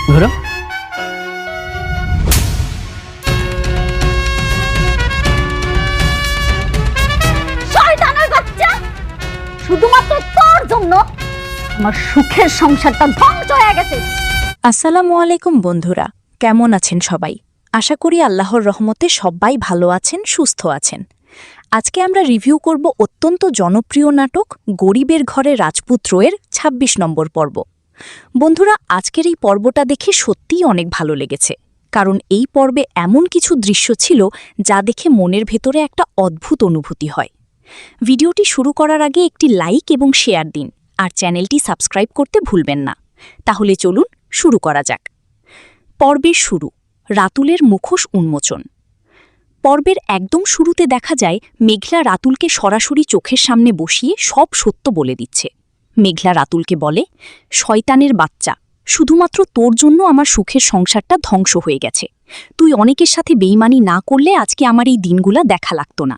ধরো। শয়তানের বাচ্চা, শুধুমাত্র তোর জন্য আমার সুখের সংসারটা ধ্বংস হয়ে গেছে। আসসালামু আলাইকুম বন্ধুরা, কেমন আছেন সবাই? আশা করি আল্লাহর রহমতে সবাই ভালো আছেন, সুস্থ আছেন। আজকে আমরা রিভিউ করব অত্যন্ত জনপ্রিয় নাটক গরিবের ঘরে রাজপুত্র-এর ২৬ নম্বর পর্ব। বন্ধুরা, আজকের এই পর্বটা দেখে সত্যিই অনেক ভালো লেগেছে, কারণ এই পর্বে এমন কিছু দৃশ্য ছিল যা দেখে মনের ভেতরে একটা অদ্ভুত অনুভূতি হয়। ভিডিওটি শুরু করার আগে একটি লাইক এবং শেয়ার দিন, আর চ্যানেলটি সাবস্ক্রাইব করতে ভুলবেন না। তাহলে চলুন শুরু করা যাক। পর্বের শুরু, রাতুলের মুখোশ উন্মোচন। পর্বের একদম শুরুতে দেখা যায় মেঘলা রাতুলকে সরাসরি চোখের সামনে বসিয়ে সব সত্য বলে দিচ্ছে। মেঘলা রাতুলকে বলে, শয়তানের বাচ্চা, শুধুমাত্র তোর জন্য আমার সুখের সংসারটা ধ্বংস হয়ে গেছে। তুই অনেকের সাথে বেইমানি না করলে আজকে আমার এই দিনগুলা দেখা লাগতো না।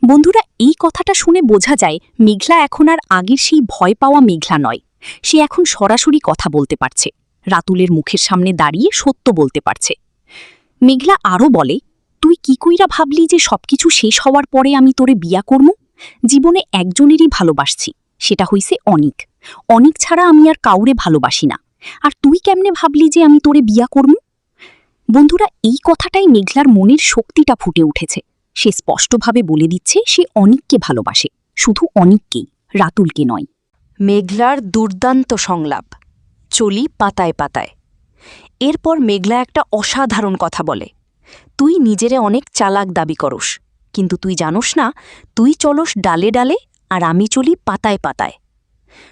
বন্ধুরা, এই কথাটা শুনে বোঝা যায় মেঘলা এখন আর আগের সেই ভয় পাওয়া মেঘলা নয়। সে এখন সরাসরি কথা বলতে পারছে, রাতুলের মুখের সামনে দাঁড়িয়ে সত্য বলতে পারছে। মেঘলা আরও বলে, তুই কি কইরা ভাবলি যে সবকিছু শেষ হওয়ার পরে আমি তোরে বিয়া করমু? জীবনে একজনেরই ভালোবাসছি, সেটা হইছে অনিক। অনিক ছাড়া আমি আর কাউরে ভালোবাসি না। আর তুই কেমনে ভাবলি যে আমি তোরে বিয়া করমু? বন্ধুরা, এই কথাটাই মেঘলার মনের শক্তিটা ফুটে উঠেছে। সে স্পষ্টভাবে বলে দিচ্ছে সে অনিককে ভালোবাসে, শুধু অনিককেই, রাতুলকে নয়। মেঘলার দুর্দান্ত সংলাপ, চলি পাতায় পাতায়। এরপর মেঘলা একটা অসাধারণ কথা বলে, তুই নিজেরে অনেক চালাক দাবি করস, কিন্তু তুই জানোস না তুই চলস ডালে ডালে আর আমি চলি পাতায় পাতায়।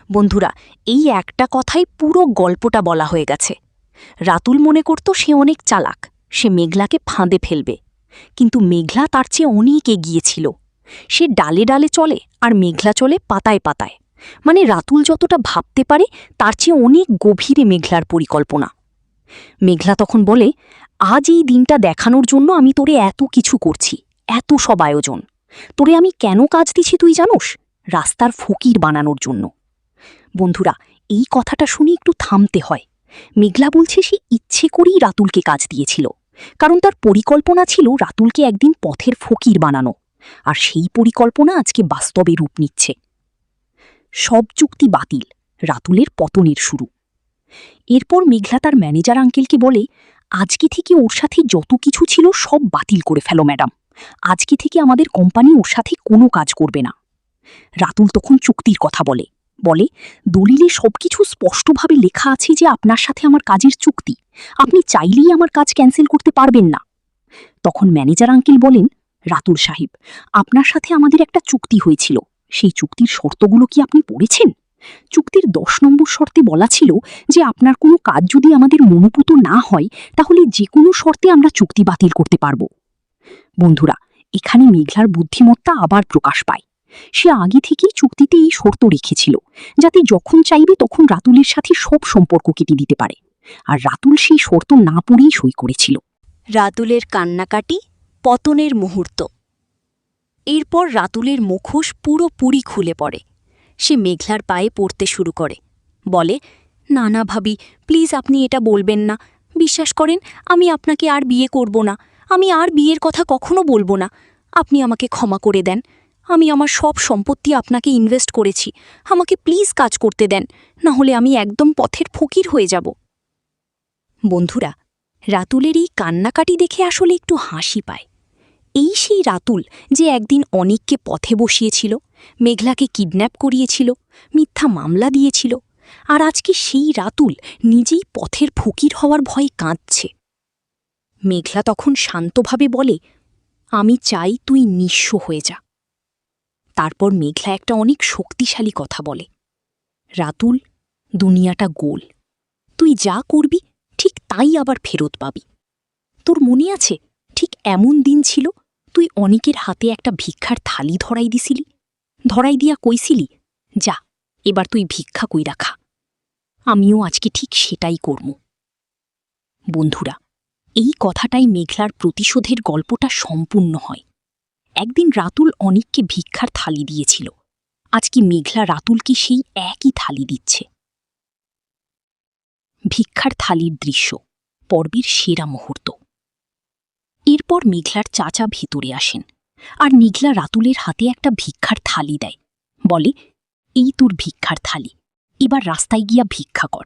বন্ধুরা, এই একটা কথাই পুরো গল্পটা বলা হয়ে গেছে। রাতুল মনে করত সে অনেক চালাক, সে মেঘলাকে ফাঁদে ফেলবে, কিন্তু মেঘলা তার চেয়ে অনেক এগিয়েছিল। সে ডালে ডালে চলে আর মেঘলা চলে পাতায় পাতায়। মানে রাতুল যতটা ভাবতে পারে তার চেয়ে অনেক গভীরে মেঘলার পরিকল্পনা। মেঘলা তখন বলে, আজ এই দিনটা দেখানোর জন্য আমি তোরে এত কিছু করছি, এত সব আয়োজন। তোরে আমি কেন কাজ দিছি তুই জানোস? রাস্তার ফকির বানানোর জন্য। বন্ধুরা, এই কথাটা শুনে একটু থামতে হয়। মেঘলা বলছে সে ইচ্ছে করেই রাতুলকে কাজ দিয়েছিল, কারণ তার পরিকল্পনা ছিল রাতুলকে একদিন পথের ফকির বানানো, আর সেই পরিকল্পনা আজকে বাস্তবে রূপ নিচ্ছে। সব চুক্তি বাতিল, রাতুলের পতনের শুরু। এরপর মেঘলা তার ম্যানেজার আঙ্কেলকে বলে, আজকে থেকে ওর সাথে যত কিছু ছিল সব বাতিল করে ফেলো ম্যাডাম। আজকে থেকে আমাদের কোম্পানি ওর সাথে কোনো কাজ করবে না। রাতুল তখন চুক্তির কথা বলে, দলিলে সবকিছু স্পষ্টভাবে লেখা আছে যে আপনার সাথে আমার কাজের চুক্তি, আপনি চাইলেই আমার কাজ ক্যান্সেল করতে পারবেন না। তখন ম্যানেজার আঙ্কেল বলেন, রাতুল সাহেব, আপনার সাথে আমাদের একটা চুক্তি হয়েছিল, সেই চুক্তির শর্তগুলো কি আপনি পড়েছেন? চুক্তির ১০ নম্বর শর্তে বলা ছিল যে আপনার কোনো কাজ যদি আমাদের মনোপুত না হয় তাহলে যে কোনো শর্তে আমরা চুক্তি বাতিল করতে পারব। বন্ধুরা, এখানে মেঘলার বুদ্ধিমত্তা আবার প্রকাশ পায়। সে আগে থেকেই চুক্তিতে এই শর্ত রেখেছিল, যাতে যখন চাইবে তখন রাতুলের সাথে সব সম্পর্ক কেটে দিতে পারে, আর রাতুল সেই শর্ত না পড়েই সই করেছিল। রাতুলের কান্নাকাটি, পতনের মুহূর্ত। এরপর রাতুলের মুখোশ পুরোপুরি খুলে পড়ে। সে মেঘলার পায়ে পড়তে শুরু করে, বলে, না না ভাবি, প্লিজ আপনি এটা বলবেন না। বিশ্বাস করেন, আমি আপনাকে আর বিয়ে করব না, আমি আর বিয়ের কথা কখনো বলবো না। আপনি আমাকে ক্ষমা করে দেন, আমি আমার সব সম্পত্তি আপনাকে ইনভেস্ট করেছি, আমাকে প্লিজ কাজ করতে দেন, না হলে আমি একদম পথের ফকির হয়ে যাব। বন্ধুরা, রাতুলের এই কান্নাকাটি দেখে আসলে একটু হাসি পায়। এই সেই রাতুল যে একদিন অনিককে পথে বসিয়েছিল, মেঘলাকে কিডন্যাপ করিয়েছিল, মিথ্যা মামলা দিয়েছিল, আর আজকে সেই রাতুল নিজেই পথের ফকির হওয়ার ভয়ে কাঁদছে। মেঘলা তখন শান্তভাবে বলে, আমি চাই তুই নিঃস্ব হয়ে যা। তারপর মেঘলা একটা অনেক শক্তিশালী কথা বলে, রাতুল, দুনিয়াটা গোল, তুই যা করবি ঠিক তাই আবার ফেরত পাবি। তোর মনে আছে ঠিক এমন দিন ছিল তুই অনিকের হাতে একটা ভিক্ষার থালি ধরাই দিয়া কইছিলি, যা এবার তুই ভিক্ষা কইরা খা। আমিও আজকে ঠিক সেটাই করব। বন্ধুরা, এই কথাটাই মেঘলার প্রতিশোধের গল্পটা সম্পূর্ণ হয়। একদিন রাতুল অনিককে ভিক্ষার থালি দিয়েছিল, আজকে মেঘলা রাতুলকে সেই একই থালি দিচ্ছে। ভিক্ষার থালির দৃশ্য, পর্বের সেরা মুহূর্ত। এরপর মেঘলার চাচা ভিতরে আসেন, আর নিঘলা রাতুলের হাতে একটা ভিক্ষার থালি দেয়, বলে, এই তোর ভিক্ষার থালি, এবার রাস্তায় গিয়া ভিক্ষা কর।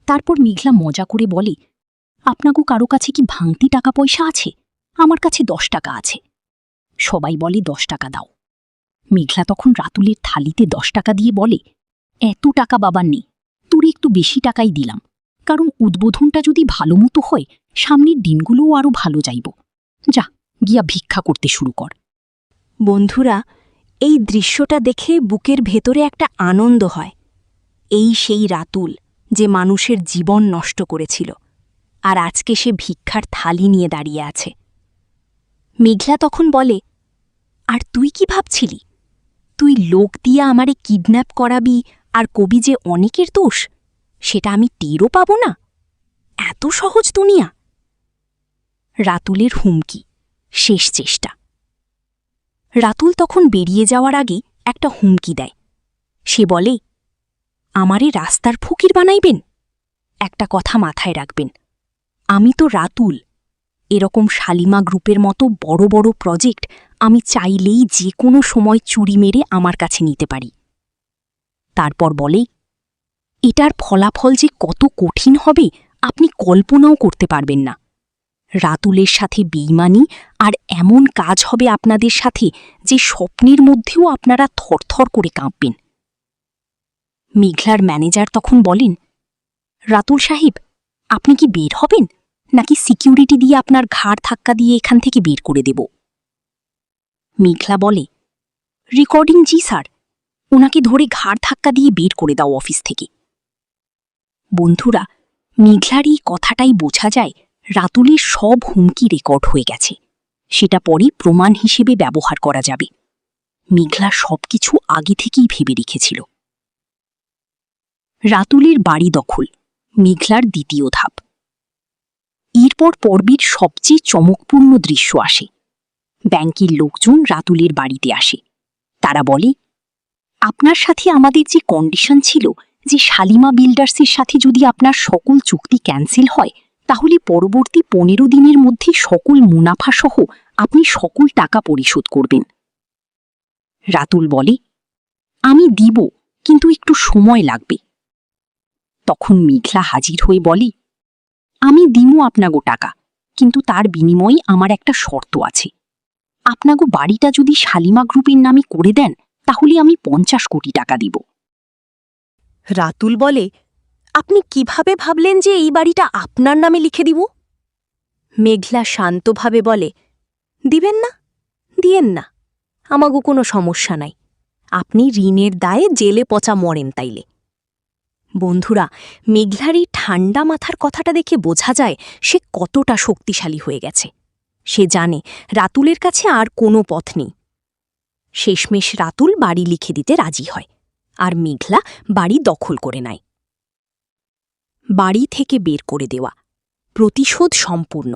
তারপর মেঘলা মজা করে বলে, আপনাগো কারো কাছে কি ভাঙতি টাকা পয়সা আছে? আমার কাছে 10 টাকা আছে। সবাই বলে 10 টাকা দাও। মেঘলা তখন রাতুলের থালিতে 10 টাকা দিয়ে বলে, এত টাকা বাবার নেই, তোর একটু বেশি টাকাই দিলাম, কারণ উদ্বোধনটা যদি ভালো মতো হয় সামনের দিনগুলোও আরও ভালো যাইব। যা, গিয়া ভিক্ষা করতে শুরু কর। বন্ধুরা, এই দৃশ্যটা দেখে বুকের ভেতরে একটা আনন্দ হয়। এই সেই রাতুল যে মানুষের জীবন নষ্ট করেছিল, আর আজকে সে ভিক্ষার থালি নিয়ে দাঁড়িয়ে আছে। মেঘলা তখন বলে, আর তুই কি ভাবছিলি? তুই লোক দিয়া আমারে কিডন্যাপ করাবি আর কবি যে অনেকের দোষ, সেটা আমি টেরও পাব না? এত সহজ দুনিয়া? রাতুলের হুমকি, শেষ চেষ্টা। রাতুল তখন বেরিয়ে যাওয়ার আগে একটা হুমকি দেয়। সে বলে, আমারে রাস্তার ফকির বানাইবেন? একটা কথা মাথায় রাখবেন, আমি তো রাতুল। এরকম শালিমা গ্রুপের মতো বড় বড় প্রজেক্ট আমি চাইলেই যে কোনো সময় চুরি মেরে আমার কাছে নিতে পারি। তারপর বলে, এটার ফলাফল যে কত কঠিন হবে আপনি কল্পনাও করতে পারবেন না। রাতুলের সাথে বেইমানি আর এমন কাজ হবে আপনাদের সাথে যে স্বপ্নের মধ্যেও আপনারা থরথর করে কাঁপবেন। মেঘলার ম্যানেজার তখন বলেন, রাতুল সাহেব, আপনি কি বের হবেন, নাকি সিকিউরিটি দিয়ে আপনার ঘাড় ধাক্কা দিয়ে এখান থেকে বের করে দেব? মেঘলা বলে, রেকর্ডিং জি স্যার, ওনাকে ধরে ঘাড় ধাক্কা দিয়ে বের করে দাও অফিস থেকে। বন্ধুরা, মেঘলার এই কথাটাই বোঝা যায় রাতুলের সব হুমকি রেকর্ড হয়ে গেছে, সেটা পরে প্রমাণ হিসেবে ব্যবহার করা যাবে। মেঘলা সবকিছু আগে থেকেই ভেবে রেখেছিল। রাতুলের বাড়ি দখল, মেঘলার দ্বিতীয় ধাপ। এরপর পর্বের সবচেয়ে চমকপূর্ণ দৃশ্য আসে। ব্যাংকের লোকজন রাতুলের বাড়িতে আসে। তারা বলে, আপনার সাথে আমাদের যে কন্ডিশন ছিল যে শালিমা বিল্ডার্সের সাথে যদি আপনার সকল চুক্তি ক্যান্সেল হয় তাহলে পরবর্তী 15 দিনের মধ্যে সকল মুনাফাসহ আপনি সকল টাকা পরিশোধ করবেন। রাতুল বলে, আমি দিব, কিন্তু একটু সময় লাগবে। তখন মেঘলা হাজির হয়ে বলে, আমি দিমু আপনাগো টাকা, কিন্তু তার বিনিময়ে আমার একটা শর্ত আছে। আপনাগো বাড়িটা যদি শালিমা গ্রুপের নামে করে দেন তাহলে আমি 50 কোটি টাকা দিব। রাতুল বলে, আপনি কিভাবে ভাবলেন যে এই বাড়িটা আপনার নামে লিখে দিব? মেঘলা শান্তভাবে বলে, দিবেন না, দিয়েন না, আমাগো কোনো সমস্যা নাই। আপনি ঋণের দায়ে জেলে পচা মরেন তাইলে। বন্ধুরা, মেঘলার এই ঠান্ডা মাথার কথাটা দেখে বোঝা যায় সে কতটা শক্তিশালী হয়ে গেছে। সে জানে রাতুলের কাছে আর কোনো পথ নেই। শেষমেশ রাতুল বাড়ি লিখে দিতে রাজি হয়, আর মেঘলা বাড়ি দখল করে নেয়। বাড়ি থেকে বের করে দেওয়া, প্রতিশোধ সম্পূর্ণ।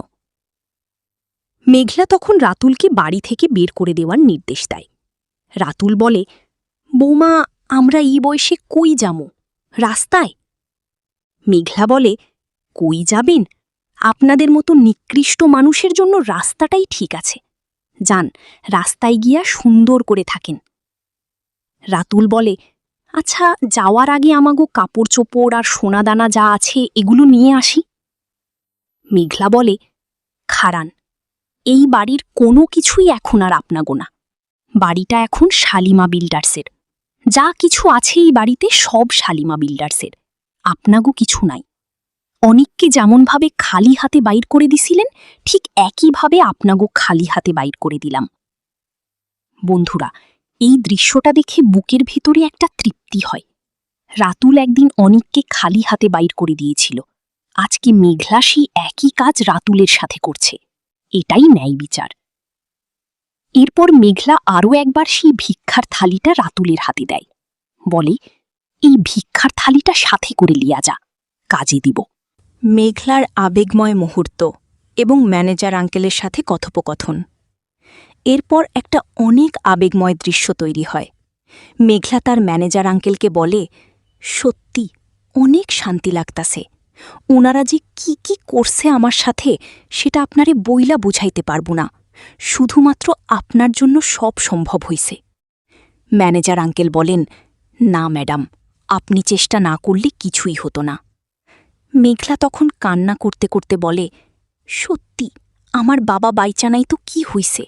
মেঘলা তখন রাতুলকে বাড়ি থেকে বের করে দেওয়ার নির্দেশ দেয়। রাতুল বলে, বৌমা, আমরা এই বয়সে কই যামু? রাস্তায়? মেঘলা বলে, কই যাবেন? আপনাদের মতো নিকৃষ্ট মানুষের জন্য রাস্তাটাই ঠিক আছে। যান, রাস্তায় গিয়া সুন্দর করে থাকেন। রাতুল বলে, আচ্ছা, যাওয়ার আগে আমাগো কাপড় চোপড় আর সোনাদানা যা আছে এগুলো নিয়ে আসি। মেঘলা বলে, খারান, এই বাড়ির কোনো কিছুই এখন আর আপনাগো না। বাড়িটা এখন শালিমা বিল্ডার্সের। যা কিছু আছে এই বাড়িতে সব শালিমা বিল্ডার্সের, আপনাগো কিছু নাই। অনেককে যেমনভাবে খালি হাতে বাইর করে দিছিলেন ঠিক একইভাবে আপনাগো খালি হাতে বাইর করে দিলাম। বন্ধুরা, এই দৃশ্যটা দেখে বুকের ভেতরে একটা তৃপ্তি হয়। রাতুল একদিন অনেককে খালি হাতে বাইর করে দিয়েছিল, আজকে মেঘলা সেই একই কাজ রাতুলের সাথে করছে। এটাই ন্যায় বিচার। এরপর মেঘলা আরও একবার সেই ভিক্ষার থালিটা রাতুলের হাতে দেয়, বলে, এই ভিক্ষার থালিটা সাথে করে লিয়া যা, কাজে দিব। মেঘলার আবেগময় মুহূর্ত এবং ম্যানেজার আঙ্কেলের সাথে কথোপকথন। এরপর একটা অনেক আবেগময় দৃশ্য তৈরি হয়। মেঘলা তার ম্যানেজার আঙ্কেলকে বলে, সত্যি অনেক শান্তি লাগতাছে, ওনারা যে কি কি করছে আমার সাথে সেটা আপনারে বইলা বুঝাইতে পারবো না। শুধুমাত্র আপনার জন্য সব সম্ভব হইছে। ম্যানেজার আঙ্কেল বলেন, না ম্যাডাম, আপনি চেষ্টা না করলে কিছুই হতো না। মেঘলা তখন কান্না করতে করতে বলে, সত্যি আমার বাবা বাইচা নাই তো কি হইছে?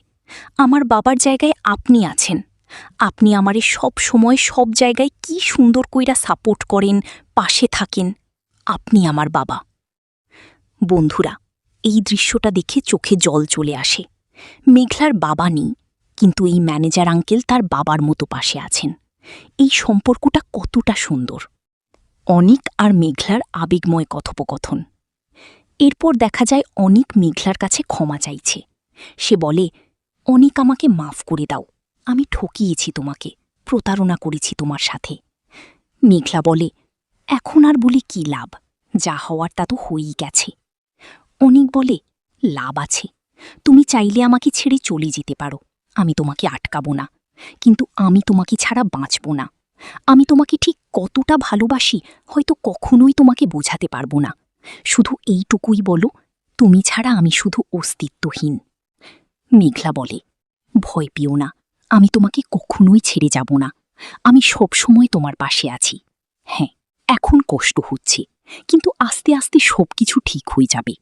আমার বাবার জায়গায় আপনি আছেন। আপনি আমারে সব সময় সব জায়গায় কি সুন্দর কইরা সাপোর্ট করেন, পাশে থাকেন। আপনি আমার বাবা। বন্ধুরা, এই দৃশ্যটা দেখে চোখে জল চলে আসে। মেঘলার বাবা নেই, কিন্তু এই ম্যানেজার আঙ্কেল তার বাবার মতো পাশে আছেন। এই সম্পর্কটা কতটা সুন্দর। অনিক আর মেঘলার আবেগময় কথোপকথন। এরপর দেখা যায় অনিক মেঘলার কাছে ক্ষমা চাইছে। সে বলে, অনিক, আমাকে মাফ করে দাও। আমি ঠকিয়েছি তোমাকে, প্রতারণা করেছি তোমার সাথে। মেঘলা বলে, এখন আর বলে কি লাভ? যা হওয়ার তা তো হয়েই গেছে। অনিক বলে, লাভ আছে। তুমি চাইলে আমাকে ছেড়ে চলে যেতে পারো, আমি তোমাকে আটকাবো না। কিন্তু আমি তোমাকে ছাড়া বাঁচব না। আমি তোমাকে ঠিক কতটা ভালোবাসি হয়তো কখনোই তোমাকে বোঝাতে পারবো না। শুধু এইটুকুই বলো, তুমি ছাড়া আমি শুধু অস্তিত্বহীন। মেঘলা বলে, ভয় পেও না, আমি তোমাকে কখনোই ছেড়ে যাব না। আমি সবসময় তোমার পাশে আছি। হ্যাঁ, এখন কষ্ট হচ্ছে, কিন্তু আস্তে আস্তে সবকিছু ঠিক হয়ে যাবে।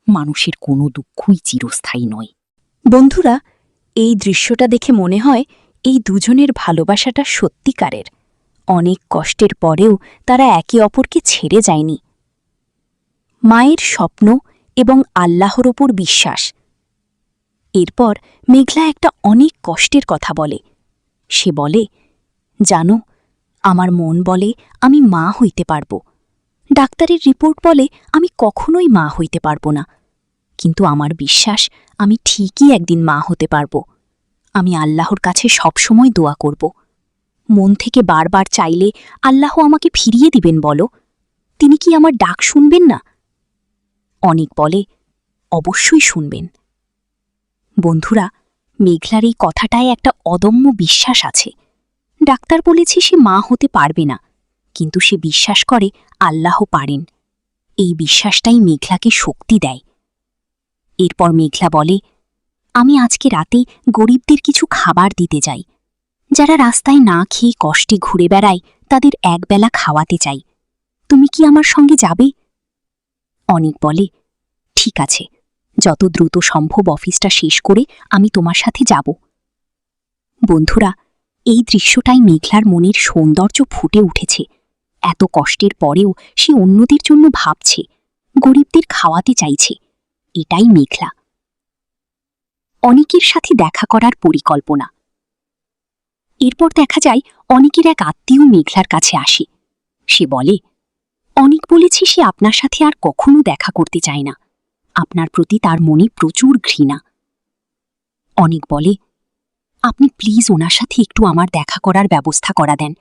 মানুষের কোনো দুঃখই চিরস্থায়ী নয়। বন্ধুরা, এই দৃশ্যটা দেখে মনে হয় এই দুজনের ভালোবাসাটা সত্যিকারের। অনেক কষ্টের পরেও তারা একে অপরকে ছেড়ে যায়নি। মায়ের স্বপ্ন এবং আল্লাহর ওপর বিশ্বাস। এরপর মেঘলা একটা অনেক কষ্টের কথা বলে। সে বলে, জানো, আমার মন বলে আমি মা হইতে পারব। ডাক্তারের রিপোর্ট বলে আমি কখনোই মা হইতে পারব না। কিন্তু আমার বিশ্বাস আমি ঠিকই একদিন মা হতে পারব। আমি আল্লাহর কাছে সবসময় দোয়া করব। মন থেকে বারবার চাইলে আল্লাহ আমাকে ফিরিয়ে দিবেন বলো। তিনি কি আমার ডাক শুনবেন না? অনিক বলে, অবশ্যই শুনবেন। বন্ধুরা, মেঘলার এই কথাটায় একটা অদম্য বিশ্বাস আছে। ডাক্তার বলেছে সে মা হতে পারবে না, কিন্তু সে বিশ্বাস করে আল্লাহ পারেন। এই বিশ্বাসটাই মেঘলাকে শক্তি দেয়। এরপর মেঘলা বলে, আমি আজকে রাতে গরিবদের কিছু খাবার দিতে যাই। যারা রাস্তায় না খেয়ে কষ্টে ঘুরে বেড়ায় তাদের একবেলা খাওয়াতে চাই। তুমি কি আমার সঙ্গে যাবে? অনিক বলে, ঠিক আছে, যত দ্রুত সম্ভব অফিসটা শেষ করে আমি তোমার সাথে যাব। বন্ধুরা, এই দৃশ্যটাই মেঘলার মনের সৌন্দর্য ফুটে উঠেছে। এত কষ্টের পরেও সে অন্যদের জন্য ভাবছে, গরিবদের খাওয়াতে চাইছে। এটাই মেঘলা। অনিকের সাথে দেখা করার পরিকল্পনা। এরপর দেখা যায় অনিকের এক আত্মীয় মেঘলার কাছে আসে। সে বলে, অনিক বলেছে সে আপনার সাথে আর কখনো দেখা করতে চায় না। আপনার প্রতি তার মনে প্রচুর ঘৃণা। অনিক বলে, আপনি প্লিজ ওনার সাথে একটু আমার দেখা করার ব্যবস্থা করা দেন,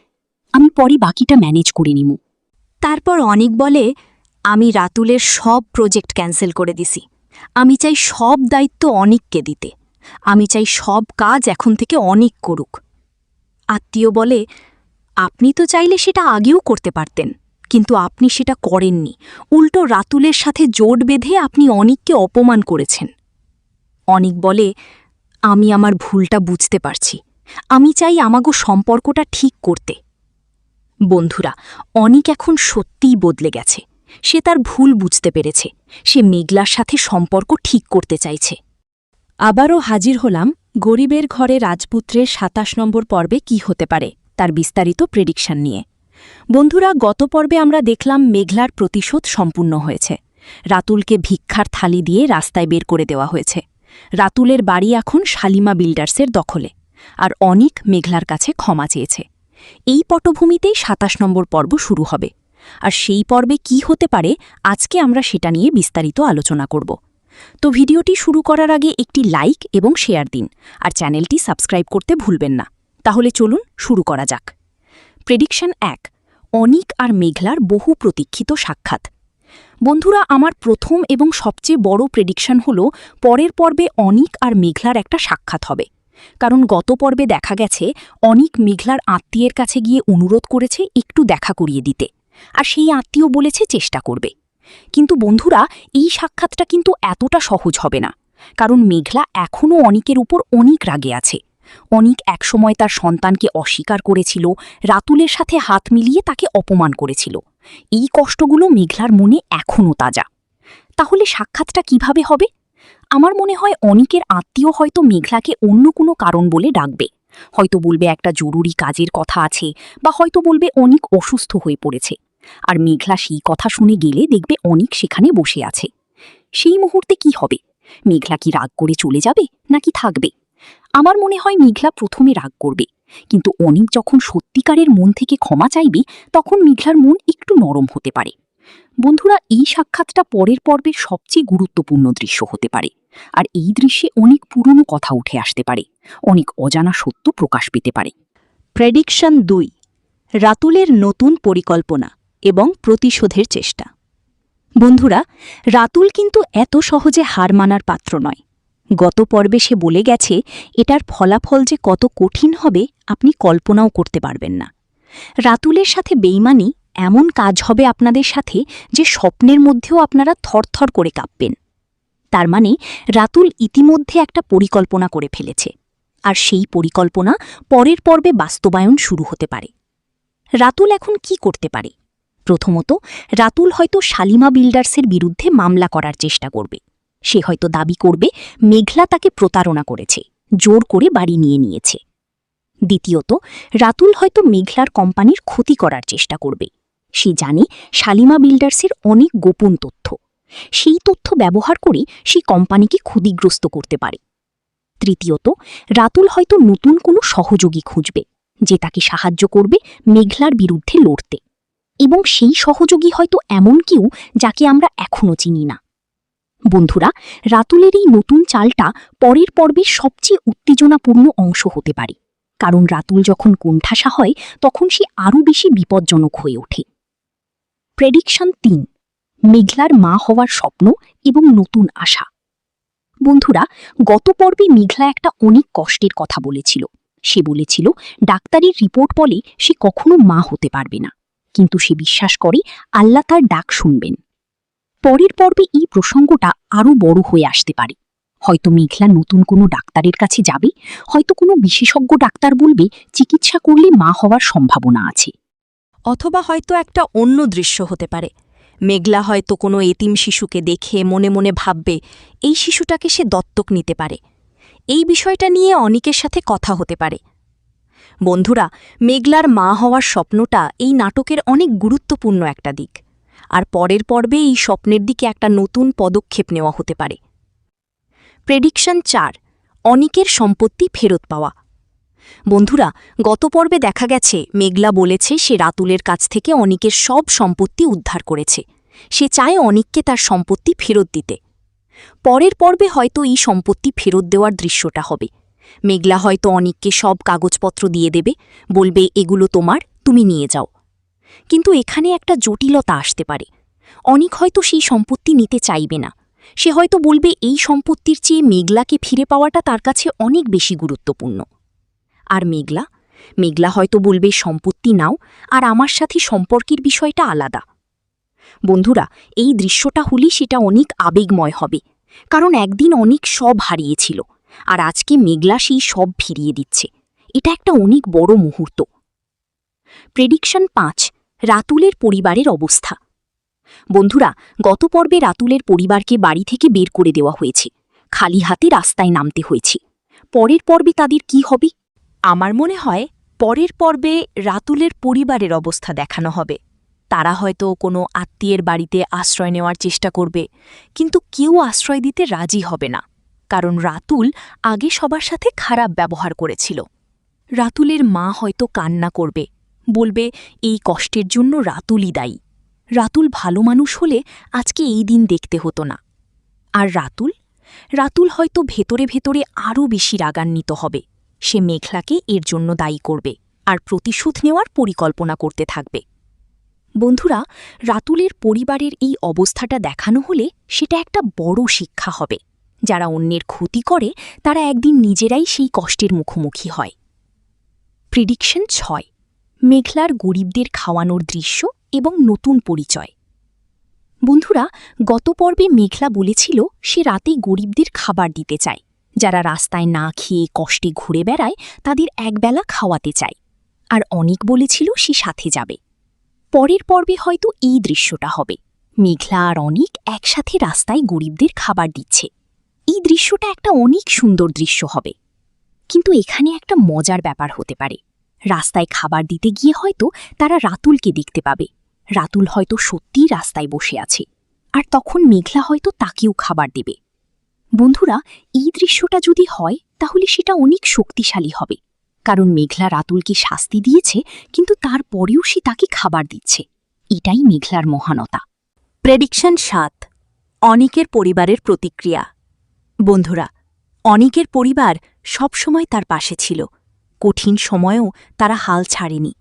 আমি পরে বাকিটা ম্যানেজ করে নিমু। তারপর অনিক বলে, আমি রাতুলের সব প্রজেক্ট ক্যান্সেল করে দিছি। আমি চাই সব দায়িত্ব অনিককে দিতে। আমি চাই সব কাজ এখন থেকে অনিক করুক। আত্মীয় বলে, আপনি তো চাইলে সেটা আগেও করতে পারতেন, কিন্তু আপনি সেটা করেননি। উল্টো রাতুলের সাথে জোট বেঁধে আপনি অনিককে অপমান করেছেন। অনিক বলে, আমি আমার ভুলটা বুঝতে পারছি। আমি চাই আমাগো সম্পর্কটা ঠিক করতে। বন্ধুরা, অনিক এখন সত্যিই বদলে গেছে। সে তার ভুল বুঝতে পেরেছে। সে মেঘলার সাথে সম্পর্ক ঠিক করতে চাইছে। আবারও হাজির হলাম গরিবের ঘরে রাজপুত্রের ২৭ নম্বর পর্বে কি হতে পারে তার বিস্তারিত প্রেডিকশন নিয়ে। বন্ধুরা, গত পর্বে আমরা দেখলাম মেঘলার প্রতিশোধ সম্পূর্ণ হয়েছে। রাতুলকে ভিক্ষার থালি দিয়ে রাস্তায় বের করে দেওয়া হয়েছে। রাতুলের বাড়ি এখন শালিমা বিল্ডার্সের দখলে, আর অনিক মেঘলার কাছে ক্ষমা চেয়েছে। এই পটভূমিতেই ২৭ নম্বর পর্ব শুরু হবে। আর সেই পর্বে কি হতে পারে আজকে আমরা সেটা নিয়ে বিস্তারিত আলোচনা করব। তো ভিডিওটি শুরু করার আগে একটি লাইক এবং শেয়ার দিন, আর চ্যানেলটি সাবস্ক্রাইব করতে ভুলবেন না। তাহলে চলুন শুরু করা যাক। প্রেডিকশন ১, অনিক আর মেঘলার বহু প্রতীক্ষিত সাক্ষাৎ। বন্ধুরা, আমার প্রথম এবং সবচেয়ে বড় প্রেডিকশন হল পরের পর্বে অনিক আর মেঘলার একটা সাক্ষাৎ হবে। কারণ গত পর্বে দেখা গেছে অনিক মেঘলার আত্মীয়ের কাছে গিয়ে অনুরোধ করেছে একটু দেখা করিয়ে দিতে, আর সেই আত্মীয় বলেছে চেষ্টা করবে। কিন্তু বন্ধুরা, এই সাক্ষাৎটা কিন্তু এতটা সহজ হবে না, কারণ মেঘলা এখনও অনিকের উপর অনেক রাগে আছে। অনিক একসময় তার সন্তানকে অস্বীকার করেছিল, রাতুলের সাথে হাত মিলিয়ে তাকে অপমান করেছিল। এই কষ্টগুলো মেঘলার মনে এখনও তাজা। তাহলে সাক্ষাৎটা কিভাবে হবে? আমার মনে হয় অনিকের আত্মীয় হয়তো মেঘলাকে অন্য কোনো কারণ বলে ডাকবে। হয়তো বলবে একটা জরুরি কাজের কথা আছে, বা হয়তো বলবে অনিক অসুস্থ হয়ে পড়েছে। আর মেঘলা সেই কথা শুনে গেলে দেখবে অনিক সেখানে বসে আছে। সেই মুহূর্তে কি হবে? মেঘলা কি রাগ করে চলে যাবে নাকি থাকবে? আমার মনে হয় মেঘলা প্রথমে রাগ করবে, কিন্তু অনিক যখন সত্যিকারের মন থেকে ক্ষমা চাইবে তখন মেঘলার মন একটু নরম হতে পারে। বন্ধুরা, এই সাক্ষাৎটা পরের পর্বের সবচেয়ে গুরুত্বপূর্ণ দৃশ্য হতে পারে। আর এই দৃশ্যে অনেক পুরনো কথা উঠে আসতে পারে, অনেক অজানা সত্য প্রকাশ পেতে পারে। প্রেডিকশন 2, রাতুলের নতুন পরিকল্পনা এবং প্রতিশোধের চেষ্টা। বন্ধুরা, রাতুল কিন্তু এত সহজে হার মানার পাত্র নয়। গত পর্বে সে বলে গেছে এটার ফলাফল যে কত কঠিন হবে আপনি কল্পনাও করতে পারবেন না। রাতুলের সাথে বেইমানি এমন কাজ হবে আপনাদের সাথে যে স্বপ্নের মধ্যেও আপনারা থরথর করে কাঁপবেন। তার মানে রাতুল ইতিমধ্যে একটা পরিকল্পনা করে ফেলেছে, আর সেই পরিকল্পনা পরের পর্বে বাস্তবায়ন শুরু হতে পারে। রাতুল এখন কি করতে পারে? প্রথমত, রাতুল হয়তো শালিমা বিল্ডার্সের বিরুদ্ধে মামলা করার চেষ্টা করবে। সে হয়তো দাবি করবে মেঘলা তাকে প্রতারণা করেছে, জোর করে বাড়ি নিয়ে নিয়েছে। দ্বিতীয়ত, রাতুল হয়তো মেঘলার কোম্পানির ক্ষতি করার চেষ্টা করবে। সে জানে শালিমা বিল্ডার্সের অনেক গোপন তথ্য। সেই তথ্য ব্যবহার করে সে কোম্পানিকে ক্ষতিগ্রস্ত করতে পারে। তৃতীয়ত, রাতুল হয়তো নতুন কোনো সহযোগী খুঁজবে, যে তাকে সাহায্য করবে মেঘলার বিরুদ্ধে লড়তে। এবং সেই সহযোগী হয়তো এমন কেউ যাকে আমরা এখনও চিনি না। বন্ধুরা, রাতুলের এই নতুন চালটা পরের পর্বের সবচেয়ে উত্তেজনাপূর্ণ অংশ হতে পারে, কারণ রাতুল যখন কোণঠাসা হয় তখন সে আরও বেশি বিপজ্জনক হয়ে ওঠে। প্রেডিকশন 3, মেঘলার মা হওয়ার স্বপ্ন এবং নতুন আশা। বন্ধুরা, গত পর্বে মেঘলা একটা অনেক কষ্টের কথা বলেছিল। সে বলেছিল ডাক্তারের রিপোর্ট বলে সে কখনো মা হতে পারবে না, কিন্তু সে বিশ্বাস করে আল্লাহ তার ডাক শুনবেন। পরের পর্বে এই প্রসঙ্গটা আরও বড় হয়ে আসতে পারে। হয়তো মেঘলা নতুন কোনো ডাক্তারের কাছে যাবে, হয়তো কোনো বিশেষজ্ঞ ডাক্তার বলবে চিকিৎসা করলে মা হওয়ার সম্ভাবনা আছে। অথবা হয়তো একটা অন্য দৃশ্য হতে পারে। মেঘলা হয়তো কোনো এতিম শিশুকে দেখে মনে মনে ভাববে এই শিশুটাকে সে দত্তক নিতে পারে। এই বিষয়টা নিয়ে অনিকের সাথে কথা হতে পারে। বন্ধুরা, মেঘলার মা হওয়ার স্বপ্নটা এই নাটকের অনেক গুরুত্বপূর্ণ একটা দিক, আর পরের পর্বে এই স্বপ্নের দিকে একটা নতুন পদক্ষেপ নেওয়া হতে পারে। প্রেডিকশন 4, অনিকের সম্পত্তি ফেরত পাওয়া। বন্ধুরা, গত পর্বে দেখা গেছে মেঘলা বলেছে সে রাতুলের কাছ থেকে অনিকের সব সম্পত্তি উদ্ধার করেছে। সে চায় অনিককে তার সম্পত্তি ফেরত দিতে। পরের পর্বে হয়তো এই সম্পত্তি ফেরত দেওয়ার দৃশ্যটা হবে। মেঘলা হয়তো অনিককে সব কাগজপত্র দিয়ে দেবে, বলবে এগুলো তোমার, তুমি নিয়ে যাও। কিন্তু এখানে একটা জটিলতা আসতে পারে। অনিক হয়তো সেই সম্পত্তি নিতে চাইবে না। সে হয়তো বলবে এই সম্পত্তির চেয়ে মেঘলাকে ফিরে পাওয়াটা তার কাছে অনেক বেশি গুরুত্বপূর্ণ। আর মেঘলা হয়তো বলবে সম্পত্তি নাও, আর আমার সাথে সম্পর্কের বিষয়টা আলাদা। বন্ধুরা, এই দৃশ্যটা হলে সেটা অনেক আবেগময় হবে, কারণ একদিন অনেক সব হারিয়েছিল, আর আজকে মেঘলা সেই সব ফিরিয়ে দিচ্ছে। এটা একটা অনেক বড় মুহূর্ত। প্রেডিকশন 5, রাতুলের পরিবারের অবস্থা। বন্ধুরা, গত পর্বে রাতুলের পরিবারকে বাড়ি থেকে বের করে দেওয়া হয়েছে, খালি হাতে রাস্তায় নামতে হয়েছে। পরের পর্বে তাদের কি হবে? আমার মনে হয় পরের পর্বে রাতুলের পরিবারের অবস্থা দেখানো হবে। তারা হয়তো কোনো আত্মীয়ের বাড়িতে আশ্রয় নেওয়ার চেষ্টা করবে, কিন্তু কেউ আশ্রয় দিতে রাজি হবে না, কারণ রাতুল আগে সবার সাথে খারাপ ব্যবহার করেছিল। রাতুলের মা হয়তো কান্না করবে, বলবে এই কষ্টের জন্য রাতুলই দায়ী। রাতুল ভালো মানুষ হলে আজকে এই দিন দেখতে হতো না। আর রাতুল হয়তো ভেতরে ভেতরে আরও বেশি রাগান্বিত হবে। সে মেঘলাকে এর জন্য দায়ী করবে, আর প্রতিশোধ নেওয়ার পরিকল্পনা করতে থাকবে। বন্ধুরা, রাতুলের পরিবারের এই অবস্থাটা দেখানো হলে সেটা একটা বড় শিক্ষা হবে। যারা অন্যের ক্ষতি করে তারা একদিন নিজেরাই সেই কষ্টের মুখোমুখি হয়। প্রেডিকশন 6, মেঘলার গরিবদের খাওয়ানোর দৃশ্য এবং নতুন পরিচয়। বন্ধুরা, গত পর্বে মেঘলা বলেছিল সে রাতেই গরিবদের খাবার দিতে চায়, যারা রাস্তায় না খেয়ে কষ্টে ঘুরে বেড়ায় তাদের একবেলা খাওয়াতে চায়। আর অনিক বলেছিল সে সাথে যাবে। পরের পর্বে হয়তো এই দৃশ্যটা হবে, মেঘলা আর অনিক একসাথে রাস্তায় গরিবদের খাবার দিচ্ছে। এই দৃশ্যটা একটা অনেক সুন্দর দৃশ্য হবে। কিন্তু এখানে একটা মজার ব্যাপার হতে পারে। রাস্তায় খাবার দিতে গিয়ে হয়তো তারা রাতুলকে দেখতে পাবে। রাতুল হয়তো সত্যিই রাস্তায় বসে আছে, আর তখন মেঘলা হয়তো তাকেও খাবার দেবে। বন্ধুরা, এই দৃশ্যটা যদি হয় তাহলে সেটা অনেক শক্তিশালী হবে, কারণ মেঘলা রাতুলকে শাস্তি দিয়েছে কিন্তু তারপরেও সে তাকে খাবার দিচ্ছে। এটাই মেঘলার মহানতা। প্রেডিকশন ৭, অনিকের পরিবারের প্রতিক্রিয়া। বন্ধুরা, অনিকের পরিবার সবসময় তার পাশে ছিল। কঠিন সময়েও তারা হাল ছাড়েনি।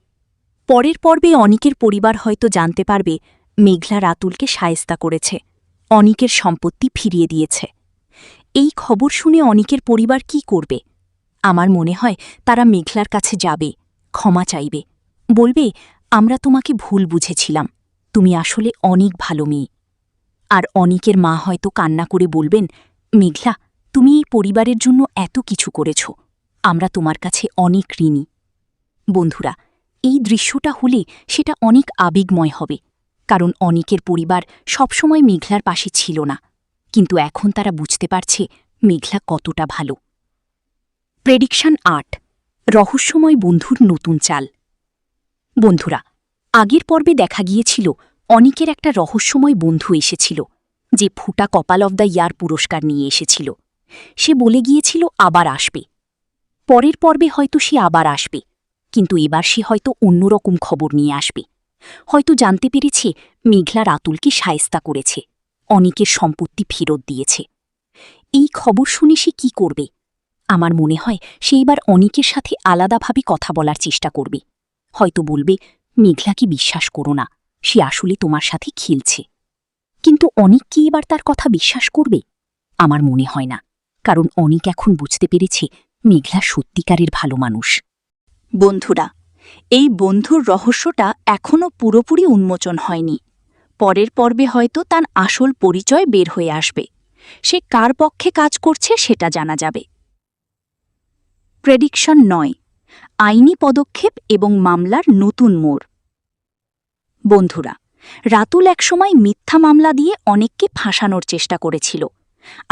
পরের পর্বে অনিকের পরিবার হয়তো জানতে পারবে মেঘলা রাতুলকে শায়েস্তা করেছে, অনিকের সম্পত্তি ফিরিয়ে দিয়েছে। এই খবর শুনে অনিকের পরিবার কি করবে? আমার মনে হয় তারা মেঘলার কাছে যাবে, ক্ষমা চাইবে, বলবে আমরা তোমাকে ভুল বুঝেছিলাম, তুমি আসলে অনেক ভালো মেয়ে। আর অনিকের মা হয়তো কান্না করে বলবেন, মেঘলা, তুমি এই পরিবারের জন্য এত কিছু করেছ, আমরা তোমার কাছে অনেক ঋণী। বন্ধুরা, এই দৃশ্যটা হলে সেটা অনেক আবেগময় হবে, কারণ অনিকের পরিবার সবসময় মেঘলার পাশে ছিল না, কিন্তু এখন তারা বুঝতে পারছে মেঘলা কতটা ভালো। প্রেডিকশন ৮, রহস্যময় বন্ধুর নতুন চাল। বন্ধুরা, আগের পর্বে দেখা গিয়েছিল অনিকের একটা রহস্যময় বন্ধু এসেছিল, যে ফুটা কপাল অব দ্য ইয়ার পুরস্কার নিয়ে এসেছিল। সে বলে গিয়েছিল আবার আসবে। পরের পর্বে হয়তো সে আবার আসবে, কিন্তু এবার সে হয়তো অন্যরকম খবর নিয়ে আসবে। হয়তো জানতে পেরেছে মেঘলা রাতুলকে শায়েস্তা করেছে, অনিকের সম্পত্তি ফেরত দিয়েছে। এই খবর শুনে সে কি করবে? আমার মনে হয় সে এবার অনিকের সাথে আলাদাভাবে কথা বলার চেষ্টা করবে। হয়তো বলবে, মেঘলাকে বিশ্বাস করো না, সে আসলে তোমার সাথে খেলছে। কিন্তু অনিক কি এবার তার কথা বিশ্বাস করবে? আমার মনে হয় না, কারণ অনিক এখন বুঝতে পেরেছে মেঘলা সত্যিকারের ভালো মানুষ। বন্ধুরা, এই বন্ধুর রহস্যটা এখনও পুরোপুরি উন্মোচন হয়নি। পরের পর্বে হয়তো তার আসল পরিচয় বের হয়ে আসবে। সে কার পক্ষে কাজ করছে সেটা জানা যাবে। প্রেডিকশন ৯, আইনি পদক্ষেপ এবং মামলার নতুন মোড়। বন্ধুরা, রাতুল একসময় মিথ্যা মামলা দিয়ে অনেককে ফাঁসানোর চেষ্টা করেছিল,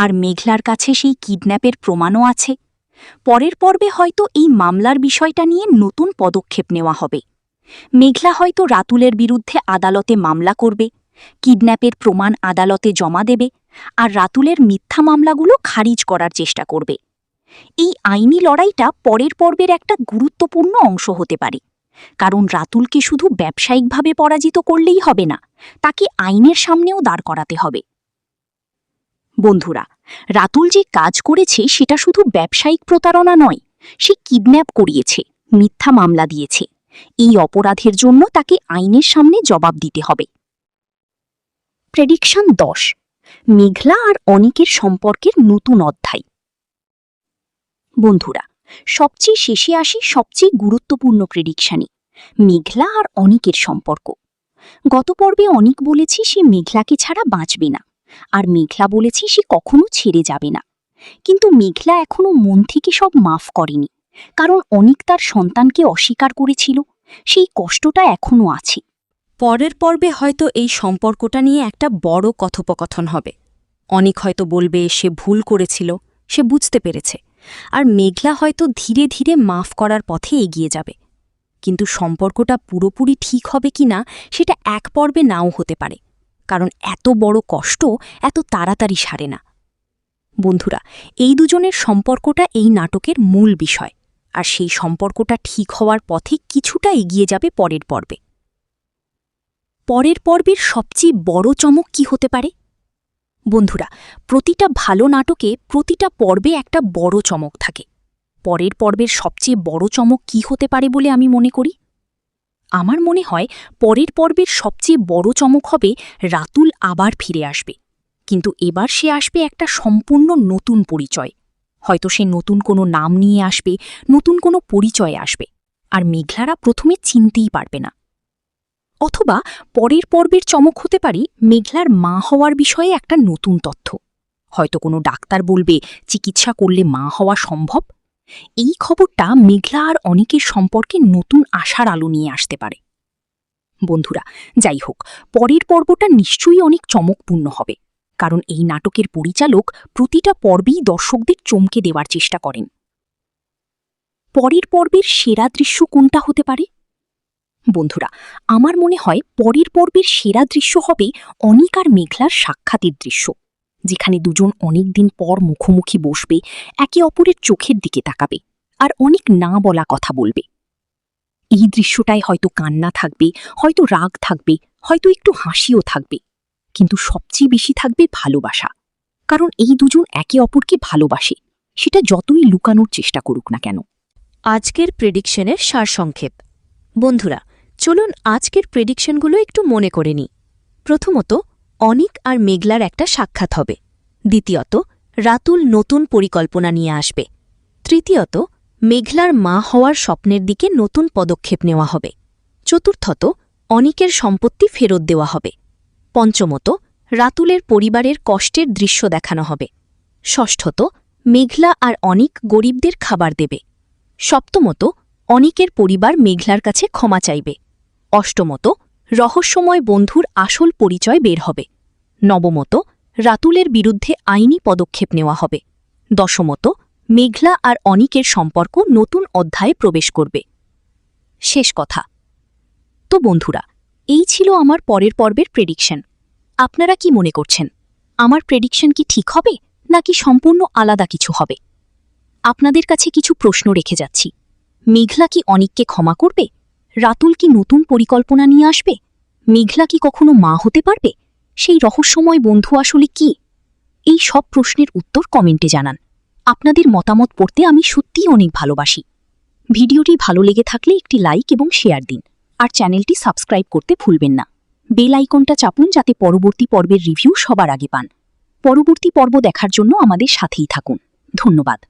আর মেঘলার কাছে সেই কিডন্যাপের প্রমাণও আছে। পরের পর্বে হয়তো এই মামলার বিষয়টা নিয়ে নতুন পদক্ষেপ নেওয়া হবে। মেঘলা হয়তো রাতুলের বিরুদ্ধে আদালতে মামলা করবে, কিডন্যাপের প্রমাণ আদালতে জমা দেবে, আর রাতুলের মিথ্যা মামলাগুলো খারিজ করার চেষ্টা করবে। এই আইনি লড়াইটা পরের পর্বের একটা গুরুত্বপূর্ণ অংশ হতে পারে, কারণ রাতুলকে শুধু ব্যবসায়িকভাবে পরাজিত করলেই হবে না, তাকে আইনের সামনেও দাঁড় করাতে হবে। বন্ধুরা, রাতুল যে কাজ করেছে সেটা শুধু ব্যবসায়িক প্রতারণা নয়, সে কিডন্যাপ করিয়েছে, মিথ্যা মামলা দিয়েছে। এই অপরাধের জন্য তাকে আইনের সামনে জবাব দিতে হবে। প্রেডিকশন ১০, মেঘলা আর অনিকের সম্পর্কের নতুন অধ্যায়। বন্ধুরা, সবচেয়ে শেষে আসি সবচেয়ে গুরুত্বপূর্ণ প্রেডিকশানে, মেঘলা আর অনিকের সম্পর্ক। গত পর্বে অনিক বলেছে সে মেঘলাকে ছাড়া বাঁচবে না, আর মেঘলা বলেছে সে কখনো ছেড়ে যাবে না। কিন্তু মেঘলা এখনো মন থেকে সব মাফ করেনি, কারণ অনিক তার সন্তানকে অস্বীকার করেছিল। সেই কষ্টটা এখনো আছে। পরের পর্বে হয়তো এই সম্পর্কটা নিয়ে একটা বড় কথোপকথন হবে। অনিক হয়তো বলবে সে ভুল করেছিল, সে বুঝতে পেরেছে, আর মেঘলা হয়তো ধীরে ধীরে মাফ করার পথে এগিয়ে যাবে। কিন্তু সম্পর্কটা পুরোপুরি ঠিক হবে কিনা সেটা এক পর্বে নাও হতে পারে, কারণ এত বড় কষ্ট এত তাড়াতাড়ি সারে না। বন্ধুরা, এই দুজনের সম্পর্কটা এই নাটকের মূল বিষয়, আর সেই সম্পর্কটা ঠিক হওয়ার পথে কিছুটা এগিয়ে যাবে পরের পর্বে। পরের পর্বের সবচেয়ে বড় চমক কি হতে পারে? বন্ধুরা, প্রতিটা ভালো নাটকে প্রতিটা পর্বে একটা বড় চমক থাকে। পরের পর্বের সবচেয়ে বড় চমক কি হতে পারে বলে আমি মনে করি? আমার মনে হয় পরের পর্বের সবচেয়ে বড় চমক হবে রাতুল আবার ফিরে আসবে, কিন্তু এবার সে আসবে একটা সম্পূর্ণ নতুন পরিচয়। হয়তো সে নতুন কোনো নাম নিয়ে আসবে, নতুন কোনো পরিচয়ে আসবে, আর মেঘলারা প্রথমে চিনতেই পারবে না। অথবা পরের পর্বের চমক হতে পারে মেঘলার মা হওয়ার বিষয়ে একটা নতুন তথ্য। হয়তো কোনো ডাক্তার বলবে চিকিৎসা করলে মা হওয়া সম্ভব। এই খবরটা মেঘলা আর অনেকের সম্পর্কে নতুন আশার আলো নিয়ে আসতে পারে। বন্ধুরা, যাই হোক, পরের পর্বটা নিশ্চয়ই অনেক চমকপূর্ণ হবে, কারণ এই নাটকের পরিচালক প্রতিটা পর্বেই দর্শকদের চমকে দেওয়ার চেষ্টা করেন। পরের পর্বের সেরা দৃশ্য কোনটা হতে পারে? বন্ধুরা, আমার মনে হয় পরের পর্বের সেরা দৃশ্য হবে অনিক আর মেঘলার সাক্ষাতের দৃশ্য, যেখানে দুজন অনেকদিন পর মুখোমুখি বসবে, একে অপরের চোখের দিকে তাকাবে আর অনেক না বলা কথা বলবে। এই দৃশ্যটায় হয়তো কান্না থাকবে, হয়তো রাগ থাকবে, হয়তো একটু হাসিও থাকবে, কিন্তু সবচেয়ে বেশি থাকবে ভালোবাসা। কারণ এই দুজন একে অপরকে ভালোবাসে, সেটা যতই লুকানোর চেষ্টা করুক না কেন। আজকের প্রেডিকশনের সারসংক্ষেপ। বন্ধুরা, চলুন আজকের প্রেডিকশনগুলো একটু মনে করে নিই। প্রথমত, অনিক আর মেঘলার একটা সাক্ষাৎ হবে। দ্বিতীয়ত, রাতুল নতুন পরিকল্পনা নিয়ে আসবে। তৃতীয়ত, মেঘলার মা হওয়ার স্বপ্নের দিকে নতুন পদক্ষেপ নেওয়া হবে। চতুর্থত, অনিকের সম্পত্তি ফেরত দেওয়া হবে। পঞ্চমত, রাতুলের পরিবারের কষ্টের দৃশ্য দেখানো হবে। ষষ্ঠত, মেঘলা আর অনিক গরিবদের খাবার দেবে। সপ্তমত, অনিকের পরিবার মেঘলার কাছে ক্ষমা চাইবে। অষ্টমত, রহস্যময় বন্ধুর আসল পরিচয় বের হবে। নবমত, রাতুলের বিরুদ্ধে আইনি পদক্ষেপ নেওয়া হবে। দশমত, মেঘলা আর অনিকের সম্পর্ক নতুন অধ্যায়ে প্রবেশ করবে। শেষ কথা। তো বন্ধুরা, এই ছিল আমার পরের পর্বের প্রেডিকশন। আপনারা কি মনে করছেন? আমার প্রেডিকশন কি ঠিক হবে, নাকি সম্পূর্ণ আলাদা কিছু হবে? আপনাদের কাছে কিছু প্রশ্ন রেখে যাচ্ছি। মেঘলা কি অনিককে ক্ষমা করবে? রাতুল কি নতুন পরিকল্পনা নিয়ে আসবে? মেঘলা কি কখনো মা হতে পারবে? সেই রহস্যময় বন্ধু আসলে কি? এই সব প্রশ্নের উত্তর কমেন্টে জানান। আপনাদের মতামত পড়তে আমি সত্যিই অনেক ভালোবাসি। ভিডিওটি ভালো লেগে থাকলে একটি লাইক এবং শেয়ার দিন, আর চ্যানেলটি সাবস্ক্রাইব করতে ভুলবেন না। বেল আইকনটা চাপুন যাতে পরবর্তী পর্বের রিভিউ সবার আগে পান। পরবর্তী পর্ব দেখার জন্য আমাদের সাথেই থাকুন। ধন্যবাদ।